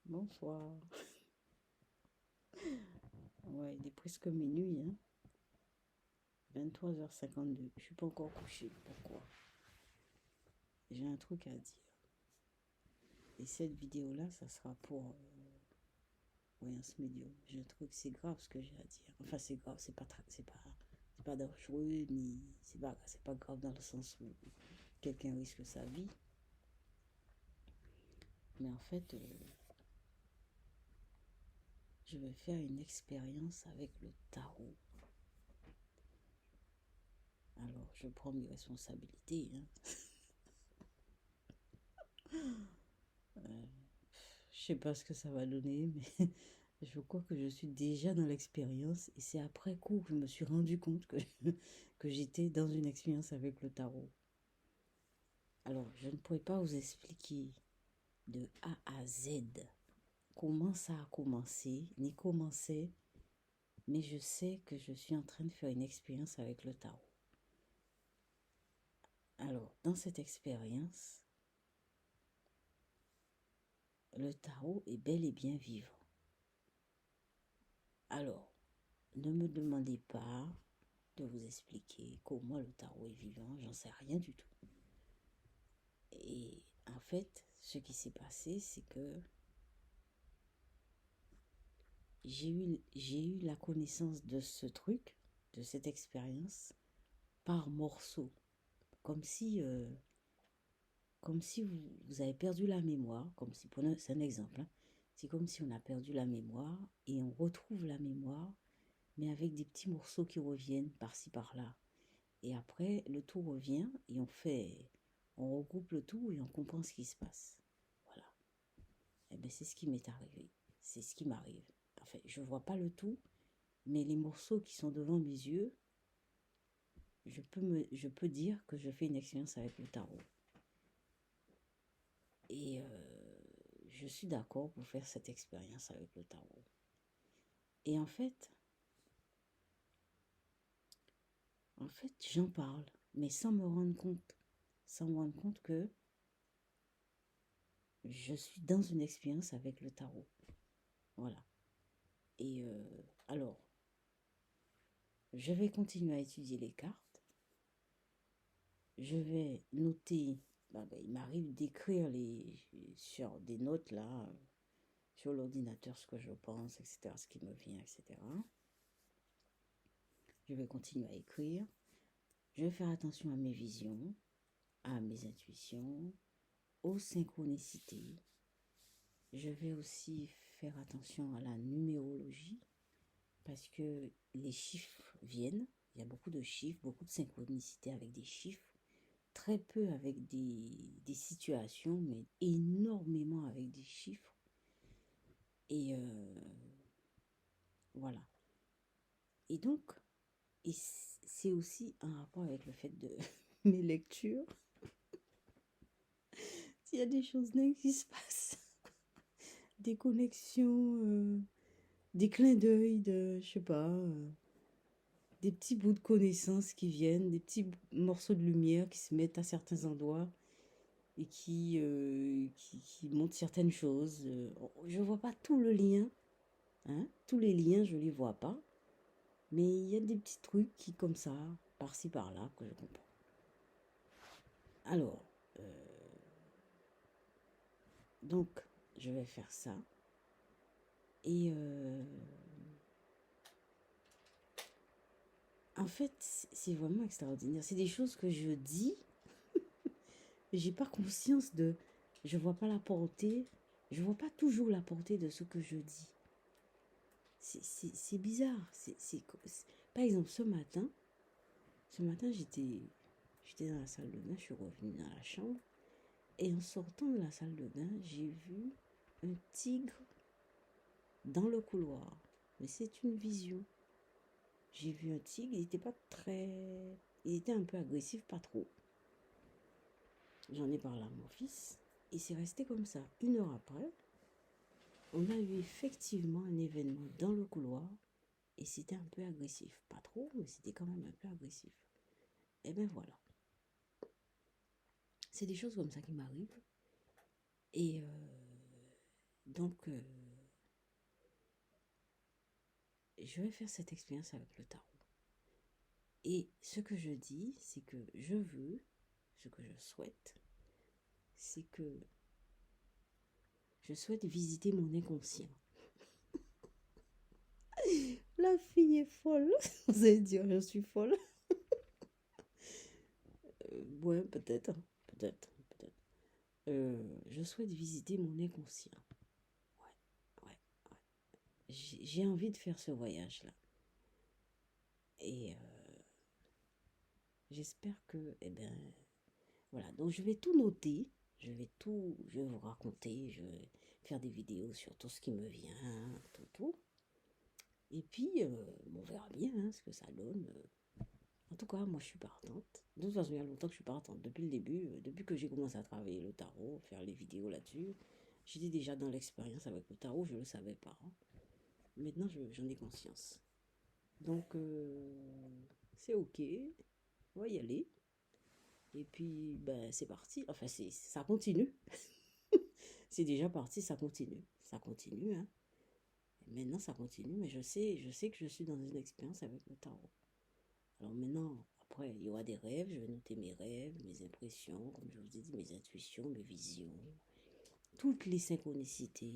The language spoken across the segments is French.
Bonsoir. Ouais, il est presque minuit, hein. 23h52. Je suis pas encore couchée. Pourquoi? J'ai un truc à dire. Et cette vidéo-là, ça sera pour Voyance Médium. J'ai un truc, c'est grave ce que j'ai à dire. Enfin, c'est grave, c'est pas dangereux, ni c'est pas grave dans le sens où quelqu'un risque sa vie. Mais en fait, je vais faire une expérience avec le tarot. Alors, je prends mes responsabilités, hein. Je sais pas ce que ça va donner, mais je crois que je suis déjà dans l'expérience et c'est après coup que je me suis rendu compte que j'étais dans une expérience avec le tarot. Alors, je ne pourrais pas vous expliquer de A à Z comment ça a commencé, ni comment c'est, mais je sais que je suis en train de faire une expérience avec le tarot. Alors, dans cette expérience, le tarot est bel et bien vivant. Alors, ne me demandez pas de vous expliquer comment le tarot est vivant, j'en sais rien du tout. Et en fait, ce qui s'est passé, c'est que j'ai eu la connaissance de ce truc, de cette expérience, par morceaux. Comme si, euh, comme si vous avez perdu la mémoire, c'est un exemple, hein. C'est comme si on a perdu la mémoire et on retrouve la mémoire, mais avec des petits morceaux qui reviennent par-ci par-là. Et après, le tout revient et on regroupe le tout et on comprend ce qui se passe. Voilà. Et bien, c'est ce qui m'est arrivé. C'est ce qui m'arrive. En fait, je ne vois pas le tout, mais les morceaux qui sont devant mes yeux, je peux dire que je fais une expérience avec le tarot. Et je suis d'accord pour faire cette expérience avec le tarot. Et en fait, j'en parle, mais sans me rendre compte. Sans me rendre compte que je suis dans une expérience avec le tarot. Voilà. Et alors, je vais continuer à étudier les cartes. Je vais noter. Il m'arrive d'écrire sur des notes là, sur l'ordinateur, ce que je pense, etc., ce qui me vient, etc. Je vais continuer à écrire. Je vais faire attention à mes visions, à mes intuitions, aux synchronicités. Je vais aussi faire attention à la numérologie parce que les chiffres viennent. Il y a beaucoup de chiffres, beaucoup de synchronicité avec des chiffres, très peu avec des situations, mais énormément avec des chiffres. Et voilà. Et donc, c'est aussi un rapport avec le fait de mes lectures. S'il y a des choses dingues qui se passent, des connexions, des clins d'œil je sais pas, des petits bouts de connaissances qui viennent, des petits morceaux de lumière qui se mettent à certains endroits et qui montrent certaines choses. Je vois pas tout le lien, hein, tous les liens, je les vois pas, mais il y a des petits trucs qui, comme ça, par-ci par-là, que je comprends. Alors, donc, je vais faire ça. Et en fait, c'est vraiment extraordinaire. C'est des choses que je dis, mais j'ai pas conscience de. Je vois pas la portée. Je vois pas toujours la portée de ce que je dis. C'est bizarre. Par exemple, ce matin, j'étais dans la salle de bain, je suis revenue dans la chambre. Et en sortant de la salle de bain, j'ai vu un tigre dans le couloir. Mais c'est une vision. J'ai vu un tigre, il était pas très. Il était un peu agressif, pas trop. J'en ai parlé à mon fils. Et c'est resté comme ça. 1 heure après, on a eu effectivement un événement dans le couloir. Et c'était un peu agressif. Pas trop, mais c'était quand même un peu agressif. Et ben voilà. C'est des choses comme ça qui m'arrivent. Et Donc, je vais faire cette expérience avec le tarot. Et ce que je dis, c'est que je veux, ce que je souhaite, c'est que je souhaite visiter mon inconscient. La fille est folle. Vous allez dire, je suis folle. Ouais, peut-être, peut-être, peut-être. Je souhaite visiter mon inconscient. Ouais, ouais, ouais. J'ai envie de faire ce voyage-là. Et j'espère que, eh bien, voilà. Donc, je vais tout noter. Je vais vous raconter. Je vais faire des vidéos sur tout ce qui me vient, tout, tout. Et puis, on verra bien hein, ce que ça donne. En tout cas, moi, je suis partante. De toute façon, il y a longtemps que je suis partante. Depuis le début, depuis que j'ai commencé à travailler le tarot, faire les vidéos là-dessus, j'étais déjà dans l'expérience avec le tarot, je ne le savais pas. Hein. Maintenant, j'en ai conscience. Donc, c'est OK. On va y aller. Et puis, ben, c'est parti. Enfin, ça continue. C'est déjà parti, ça continue. Ça continue, hein. Maintenant, ça continue, mais je sais que je suis dans une expérience avec le tarot. Alors maintenant, après, il y aura des rêves, je vais noter mes rêves, mes impressions, comme je vous ai dit, mes intuitions, mes visions, toutes les synchronicités.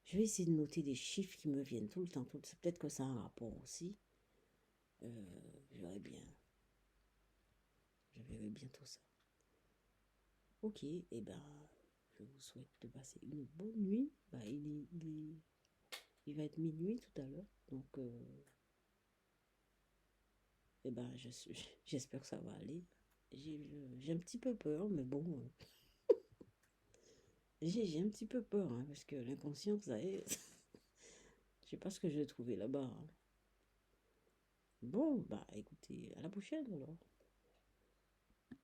Je vais essayer de noter des chiffres qui me viennent tout le temps. Peut-être que ça a un rapport aussi. Je verrai bien. Je verrai bien tout ça. Ok, et eh ben, je vous souhaite de passer une bonne nuit. Bah, il va être minuit tout à l'heure. Donc, eh ben, j'espère que ça va aller. J'ai un petit peu peur, mais bon, j'ai un petit peu peur, hein, parce que l'inconscient, vous savez, je sais pas ce que je vais trouver là-bas. Hein. Bon, bah écoutez, à la prochaine alors.